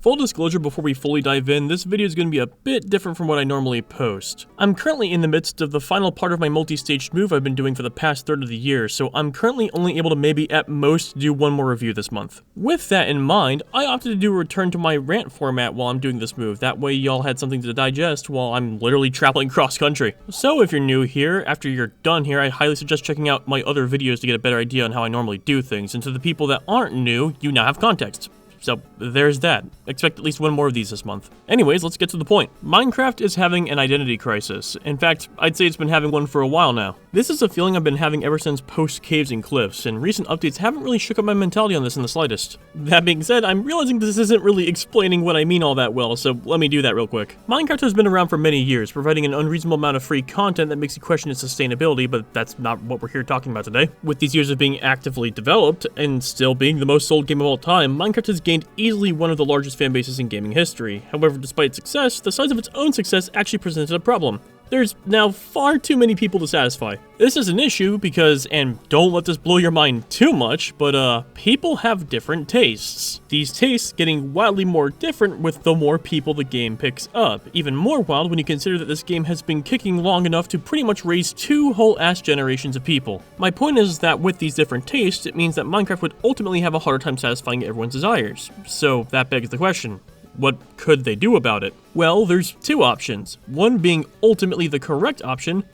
Full disclosure before we fully dive in, this video is going to be a bit different from what I normally post. I'm currently in the midst of the final part of my multi-staged move I've been doing for the past third of the year, so I'm currently only able to maybe at most do one more review this month. With that in mind, I opted to do a return to my rant format while I'm doing this move, that way y'all had something to digest while I'm literally traveling cross country. So if you're new here, after you're done here, I highly suggest checking out my other videos to get a better idea on how I normally do things, and to the people that aren't new, you now have context. So there's that. Expect at least one more of these this month. Anyways, let's get to the point. Minecraft is having an identity crisis. In fact, I'd say it's been having one for a while now. This is a feeling I've been having ever since post-Caves and Cliffs, and recent updates haven't really shook up my mentality on this in the slightest. That being said, I'm realizing this isn't really explaining what I mean all that well, so let me do that real quick. Minecraft has been around for many years, providing an unreasonable amount of free content that makes you question its sustainability, but that's not what we're here talking about today. With these years of being actively developed, and still being the most sold game of all time, Minecraft has gained easily one of the largest fan bases in gaming history. However, despite its success, the size of its own success actually presented a problem. There's now far too many people to satisfy. This is an issue because, and don't let this blow your mind too much, but people have different tastes. These tastes getting wildly more different with the more people the game picks up. Even more wild when you consider that this game has been kicking long enough to pretty much raise two whole-ass generations of people. My point is that with these different tastes, it means that Minecraft would ultimately have a harder time satisfying everyone's desires. So that begs the question. What could they do about it? Well, there's two options, one being ultimately the correct option,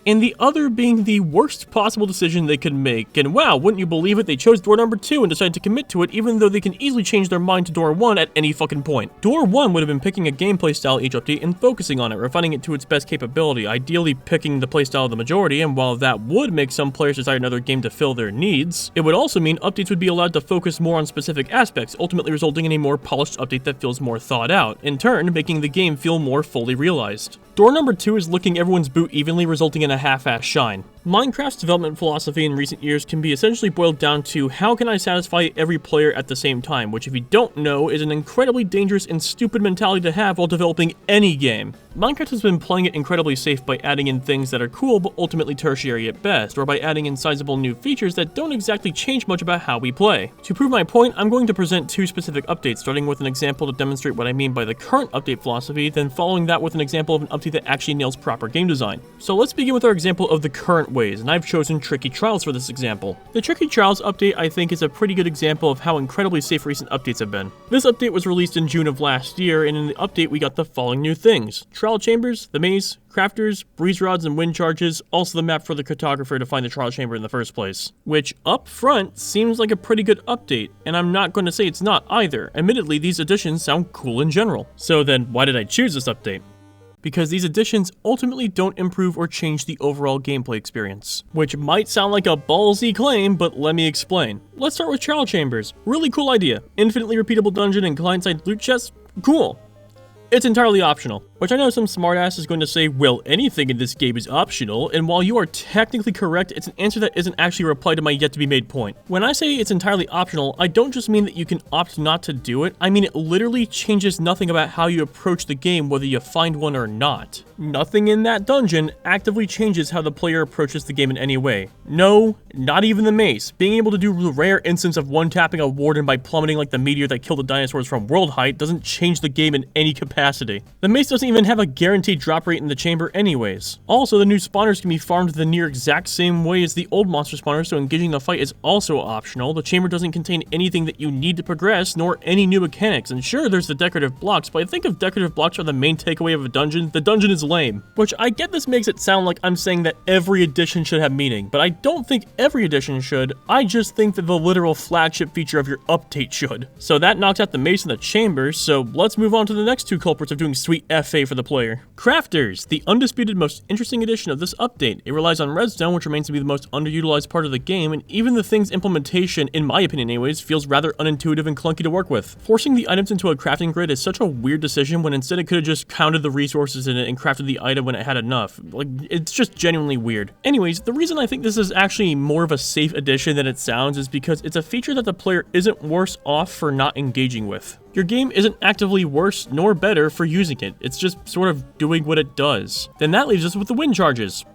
and the other being the worst possible decision they could make. And wow, wouldn't you believe it, they chose door number 2 and decided to commit to it even though they can easily change their mind to door 1 at any fucking point. Door 1 would have been picking a gameplay style each update and focusing on it, refining it to its best capability, ideally picking the playstyle of the majority, and while that would make some players desire another game to fill their needs, it would also mean updates would be allowed to focus more on specific aspects, ultimately resulting in a more polished update that feels more thought out, in turn making the game feel more fully realized. Door number 2 is licking everyone's boot evenly, resulting in a half-ass shine. Minecraft's development philosophy in recent years can be essentially boiled down to how can I satisfy every player at the same time, which if you don't know is an incredibly dangerous and stupid mentality to have while developing any game. Minecraft has been playing it incredibly safe by adding in things that are cool but ultimately tertiary at best, or by adding in sizable new features that don't exactly change much about how we play. To prove my point, I'm going to present two specific updates, starting with an example to demonstrate what I mean by the current update philosophy, then following that with an example of an update that actually nails proper game design. So let's begin with our example of the current ways, and I've chosen Tricky Trials for this example. The Tricky Trials update I think is a pretty good example of how incredibly safe recent updates have been. This update was released in June of last year, and in the update we got the following new things: trial chambers, the maze, crafters, breeze rods and wind charges, also the map for the cartographer to find the trial chamber in the first place. Which, up front, seems like a pretty good update, and I'm not going to say it's not either. Admittedly, these additions sound cool in general. So then, why did I choose this update? Because these additions ultimately don't improve or change the overall gameplay experience. Which might sound like a ballsy claim, but let me explain. Let's start with trial chambers. Really cool idea. Infinitely repeatable dungeon and client-side loot chests? Cool. It's entirely optional, which I know some smartass is going to say, well, anything in this game is optional, and while you are technically correct, it's an answer that isn't actually a reply to my yet-to-be-made point. When I say it's entirely optional, I don't just mean that you can opt not to do it, I mean it literally changes nothing about how you approach the game whether you find one or not. Nothing in that dungeon actively changes how the player approaches the game in any way. No, not even the mace. Being able to do the rare instance of one-tapping a warden by plummeting like the meteor that killed the dinosaurs from world height doesn't change the game in any capacity. The mace doesn't even have a guaranteed drop rate in the chamber anyways. Also, the new spawners can be farmed the near exact same way as the old monster spawners, so engaging the fight is also optional. The chamber doesn't contain anything that you need to progress, nor any new mechanics, and sure, there's the decorative blocks, but I think if decorative blocks are the main takeaway of a dungeon, the dungeon is lame. Which I get this makes it sound like I'm saying that every addition should have meaning, but I don't think every addition should. I just think that the literal flagship feature of your update should. So that knocks out the mace and the chambers, so let's move on to the next two culprits of doing sweet FA for the player. Crafters, the undisputed most interesting addition of this update. It relies on redstone, which remains to be the most underutilized part of the game, and even the thing's implementation, in my opinion anyways, feels rather unintuitive and clunky to work with. Forcing the items into a crafting grid is such a weird decision when instead it could have just counted the resources in it and crafted the item when it had enough. Like, it's just genuinely weird. Anyways, the reason I think this is actually more of a safe addition than it sounds is because it's a feature that the player isn't worse off for not engaging with. Your game isn't actively worse nor better for using it, it's just sort of doing what it does. Then that leaves us with the wind charges.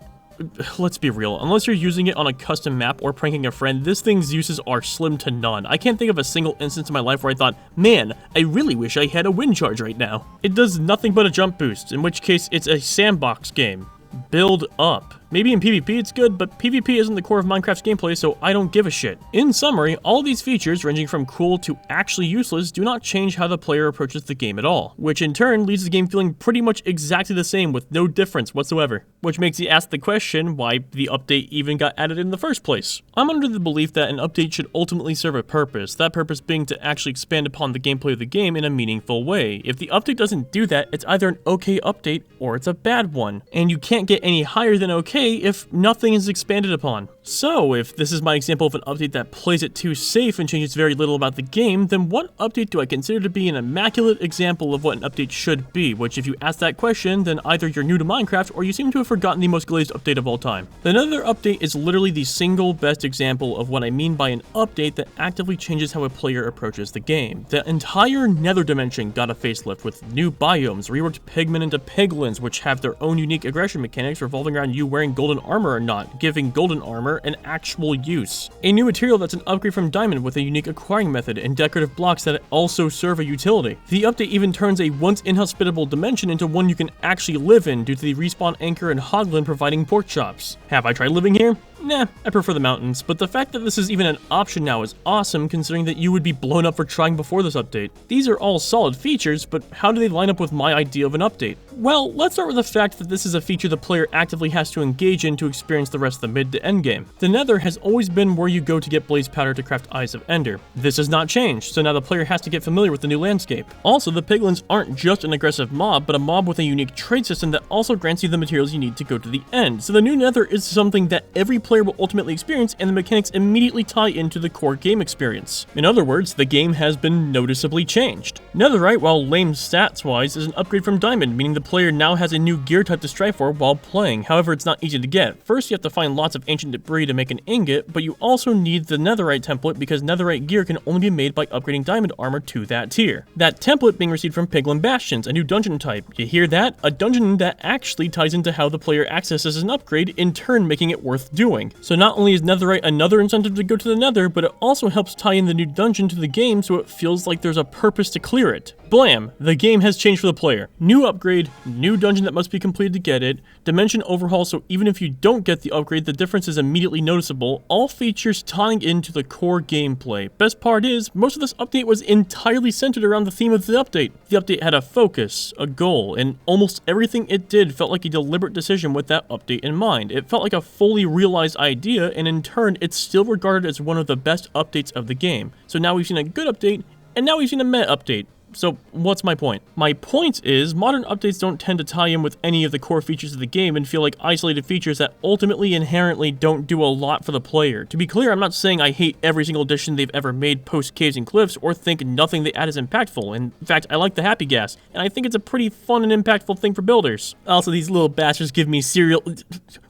let's be real, unless you're using it on a custom map or pranking a friend, this thing's uses are slim to none. I can't think of a single instance in my life where I thought, man, I really wish I had a wind charge right now. It does nothing but a jump boost, in which case it's a sandbox game. Build up. Maybe in PvP it's good, but PvP isn't the core of Minecraft's gameplay, so I don't give a shit. In summary, all of these features, ranging from cool to actually useless, do not change how the player approaches the game at all, which in turn leaves the game feeling pretty much exactly the same with no difference whatsoever. Which makes you ask the question why the update even got added in the first place. I'm under the belief that an update should ultimately serve a purpose, that purpose being to actually expand upon the gameplay of the game in a meaningful way. If the update doesn't do that, it's either an okay update or it's a bad one, and you can't get any higher than okay if nothing is expanded upon. So, if this is my example of an update that plays it too safe and changes very little about the game, then what update do I consider to be an immaculate example of what an update should be? Which, if you ask that question, then either you're new to Minecraft or you seem to have forgotten the most glazed update of all time. The Nether update is literally the single best example of what I mean by an update that actively changes how a player approaches the game. The entire Nether dimension got a facelift with new biomes, reworked pigmen into piglins, which have their own unique aggression mechanics revolving around you wearing golden armor or not, giving golden armor an actual use. A new material that's an upgrade from diamond with a unique acquiring method and decorative blocks that also serve a utility. The update even turns a once inhospitable dimension into one you can actually live in due to the respawn anchor and Hoglin providing pork chops. Have I tried living here? Nah, I prefer the mountains, but the fact that this is even an option now is awesome considering that you would be blown up for trying before this update. These are all solid features, but how do they line up with my idea of an update? Well, let's start with the fact that this is a feature the player actively has to engage in to experience the rest of the mid to end game. The Nether has always been where you go to get blaze powder to craft Eyes of Ender. This has not changed, so now the player has to get familiar with the new landscape. Also, the piglins aren't just an aggressive mob, but a mob with a unique trade system that also grants you the materials you need to go to the end. So the new Nether is something that every player will ultimately experience, and the mechanics immediately tie into the core game experience. In other words, the game has been noticeably changed. Netherite, while lame stats-wise, is an upgrade from Diamond, meaning the player now has a new gear type to strive for while playing. However, it's not easy to get. First, you have to find lots of ancient debris to make an ingot, but you also need the Netherite template because Netherite gear can only be made by upgrading Diamond armor to that tier. That template being received from Piglin Bastions, a new dungeon type. You hear that? A dungeon that actually ties into how the player accesses an upgrade, in turn making it worth doing. So not only is Netherite another incentive to go to the Nether, but it also helps tie in the new dungeon to the game so it feels like there's a purpose to clear it. Blam! The game has changed for the player. New upgrade, new dungeon that must be completed to get it, dimension overhaul so even if you don't get the upgrade, the difference is immediately noticeable, all features tying into the core gameplay. Best part is, most of this update was entirely centered around the theme of the update. The update had a focus, a goal, and almost everything it did felt like a deliberate decision with that update in mind. It felt like a fully realized idea, and in turn, it's still regarded as one of the best updates of the game. So now we've seen a good update, and now we've seen a meh update. So, what's my point? My point is, modern updates don't tend to tie in with any of the core features of the game and feel like isolated features that ultimately inherently don't do a lot for the player. To be clear, I'm not saying I hate every single addition they've ever made post Caves and Cliffs or think nothing they add is impactful. In fact, I like the Happy Gas, and I think it's a pretty fun and impactful thing for builders. Also, these little bastards give me cereal.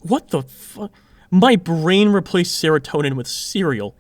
What the fuck? My brain replaced serotonin with cereal.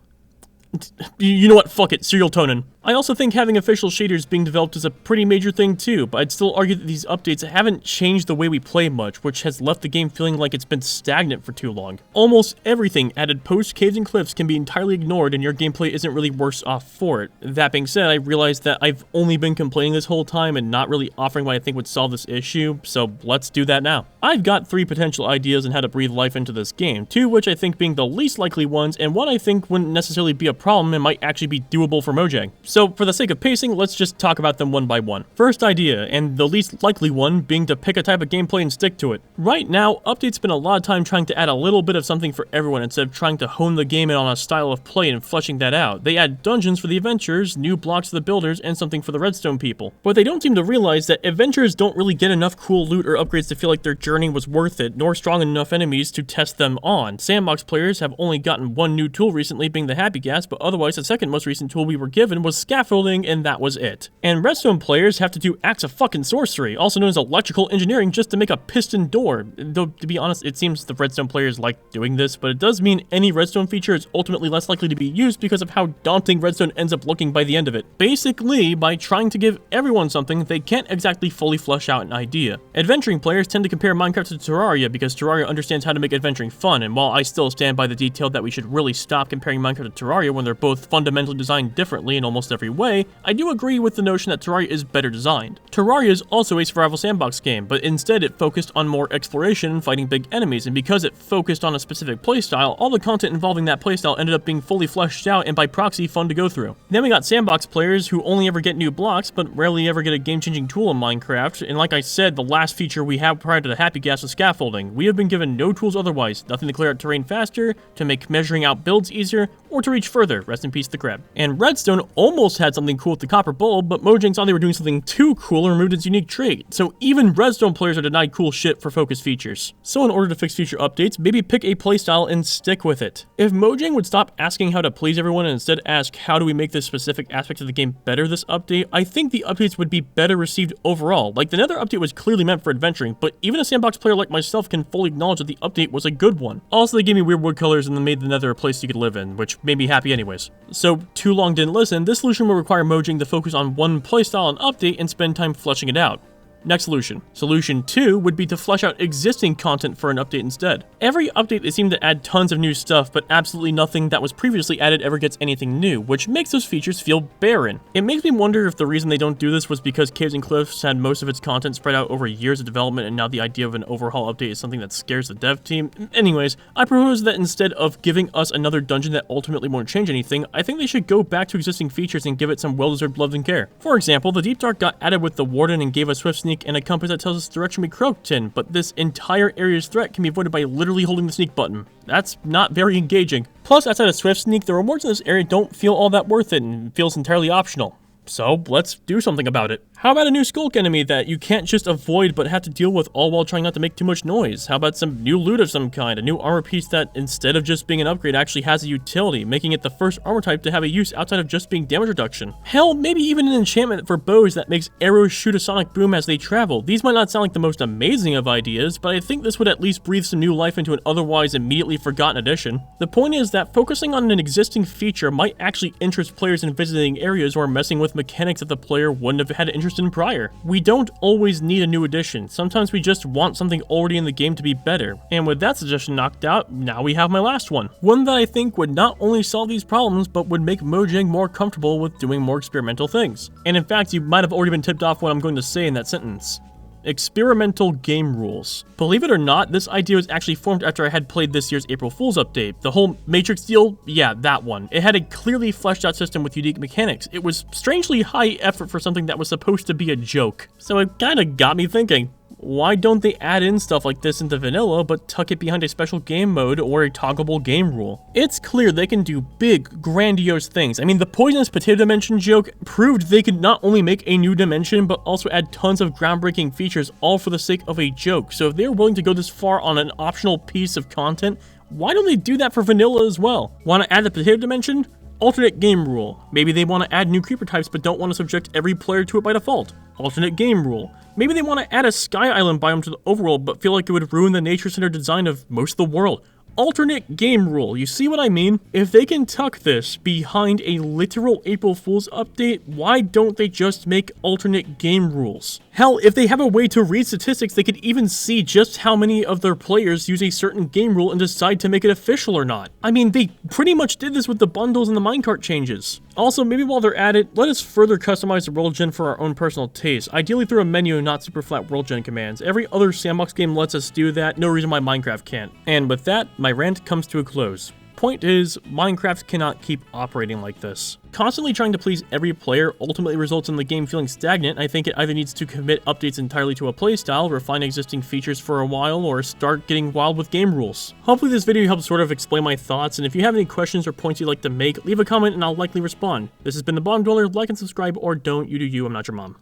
You know what? Fuck it. Serotonin. I also think having official shaders being developed is a pretty major thing too, but I'd still argue that these updates haven't changed the way we play much, which has left the game feeling like it's been stagnant for too long. Almost everything added post Caves and Cliffs can be entirely ignored and your gameplay isn't really worse off for it. That being said, I realize that I've only been complaining this whole time and not really offering what I think would solve this issue, so let's do that now. I've got 3 potential ideas on how to breathe life into this game, 2 which I think being the least likely ones, and 1 I think wouldn't necessarily be a problem and might actually be doable for Mojang. So for the sake of pacing, let's just talk about them one by one. First idea, and the least likely one, being to pick a type of gameplay and stick to it. Right now, Update's spend a lot of time trying to add a little bit of something for everyone instead of trying to hone the game in on a style of play and fleshing that out. They add dungeons for the adventurers, new blocks for the builders, and something for the redstone people. But they don't seem to realize that adventurers don't really get enough cool loot or upgrades to feel like their journey was worth it, nor strong enough enemies to test them on. Sandbox players have only gotten 1 new tool recently, being the Happy Gas, but otherwise the second most recent tool we were given was scaffolding, and that was it. And redstone players have to do acts of fucking sorcery, also known as electrical engineering, just to make a piston door. Though, to be honest, it seems the redstone players like doing this, but it does mean any redstone feature is ultimately less likely to be used because of how daunting redstone ends up looking by the end of it. Basically, by trying to give everyone something, they can't exactly fully flesh out an idea. Adventuring players tend to compare Minecraft to Terraria because Terraria understands how to make adventuring fun, and while I still stand by the detail that we should really stop comparing Minecraft to Terraria when they're both fundamentally designed differently in almost every way, I do agree with the notion that Terraria is better designed. Terraria is also a survival sandbox game, but instead it focused on more exploration and fighting big enemies, and because it focused on a specific playstyle, all the content involving that playstyle ended up being fully fleshed out and by proxy fun to go through. Then we got sandbox players who only ever get new blocks, but rarely ever get a game-changing tool in Minecraft, and like I said, the last feature we have prior to the happy gas was scaffolding. We have been given no tools otherwise, nothing to clear out terrain faster, to make measuring out builds easier, or to reach further, rest in peace the crab. And redstone almost had something cool with the copper bulb, but Mojang saw they were doing something too cool and removed its unique trait, so even redstone players are denied cool shit for focus features. So in order to fix future updates, maybe pick a playstyle and stick with it. If Mojang would stop asking how to please everyone and instead ask how do we make this specific aspect of the game better this update, I think the updates would be better received overall. Like the Nether update was clearly meant for adventuring, but even a sandbox player like myself can fully acknowledge that the update was a good one. Also, they gave me weird wood colors and then made the Nether a place you could live in, which made me happy anyways. So, too long didn't listen, this solution will require Mojang to focus on one playstyle and update and spend time fleshing it out. Next solution. Solution 2 would be to flesh out existing content for an update instead. Every update they seem to add tons of new stuff, but absolutely nothing that was previously added ever gets anything new, which makes those features feel barren. It makes me wonder if the reason they don't do this was because Caves and Cliffs had most of its content spread out over years of development, and now the idea of an overhaul update is something that scares the dev team. Anyways, I propose that instead of giving us another dungeon that ultimately won't change anything, I think they should go back to existing features and give it some well-deserved love and care. For example, the Deep Dark got added with the Warden and gave us Swift Sneak and a compass that tells us the direction we croaked in, but this entire area's threat can be avoided by literally holding the sneak button. That's not very engaging. Plus, outside of Swift Sneak, the rewards in this area don't feel all that worth it and feels entirely optional. So, let's do something about it. How about a new skulk enemy that you can't just avoid but have to deal with all while trying not to make too much noise? How about some new loot of some kind, a new armor piece that instead of just being an upgrade actually has a utility, making it the first armor type to have a use outside of just being damage reduction? Hell, maybe even an enchantment for bows that makes arrows shoot a sonic boom as they travel. These might not sound like the most amazing of ideas, but I think this would at least breathe some new life into an otherwise immediately forgotten addition. The point is that focusing on an existing feature might actually interest players in visiting areas or messing with mechanics that the player wouldn't have had interest in prior. We don't always need a new addition, sometimes we just want something already in the game to be better. And with that suggestion knocked out, now we have my last one. One that I think would not only solve these problems, but would make Mojang more comfortable with doing more experimental things. And in fact, you might have already been tipped off what I'm going to say in that sentence. Experimental game rules. Believe it or not, this idea was actually formed after I had played this year's April Fool's update. The whole Matrix deal, yeah, that one. It had a clearly fleshed out system with unique mechanics. It was strangely high effort for something that was supposed to be a joke. So it kinda got me thinking. Why don't they add in stuff like this into vanilla, but tuck it behind a special game mode or a toggleable game rule? It's clear they can do big, grandiose things. I mean, the poisonous potato dimension joke proved they could not only make a new dimension, but also add tons of groundbreaking features, all for the sake of a joke. So if they're willing to go this far on an optional piece of content, why don't they do that for vanilla as well? Want to add the potato dimension? Alternate game rule. Maybe they want to add new creeper types but don't want to subject every player to it by default. Alternate game rule. Maybe they want to add a sky island biome to the overworld but feel like it would ruin the nature-centered design of most of the world. Alternate game rule. You see what I mean? If they can tuck this behind a literal April Fool's update, why don't they just make alternate game rules? Hell, if they have a way to read statistics, they could even see just how many of their players use a certain game rule and decide to make it official or not. I mean, they pretty much did this with the bundles and the minecart changes. Also, maybe while they're at it, let us further customize the world gen for our own personal taste, ideally through a menu and not super flat world gen commands. Every other sandbox game lets us do that, no reason why Minecraft can't. And with that, my rant comes to a close. Point is, Minecraft cannot keep operating like this. Constantly trying to please every player ultimately results in the game feeling stagnant. I think it either needs to commit updates entirely to a playstyle, refine existing features for a while, or start getting wild with game rules. Hopefully this video helps sort of explain my thoughts, and if you have any questions or points you'd like to make, leave a comment and I'll likely respond. This has been The Bottom Dweller. Like and subscribe, or don't. You do you, I'm not your mom.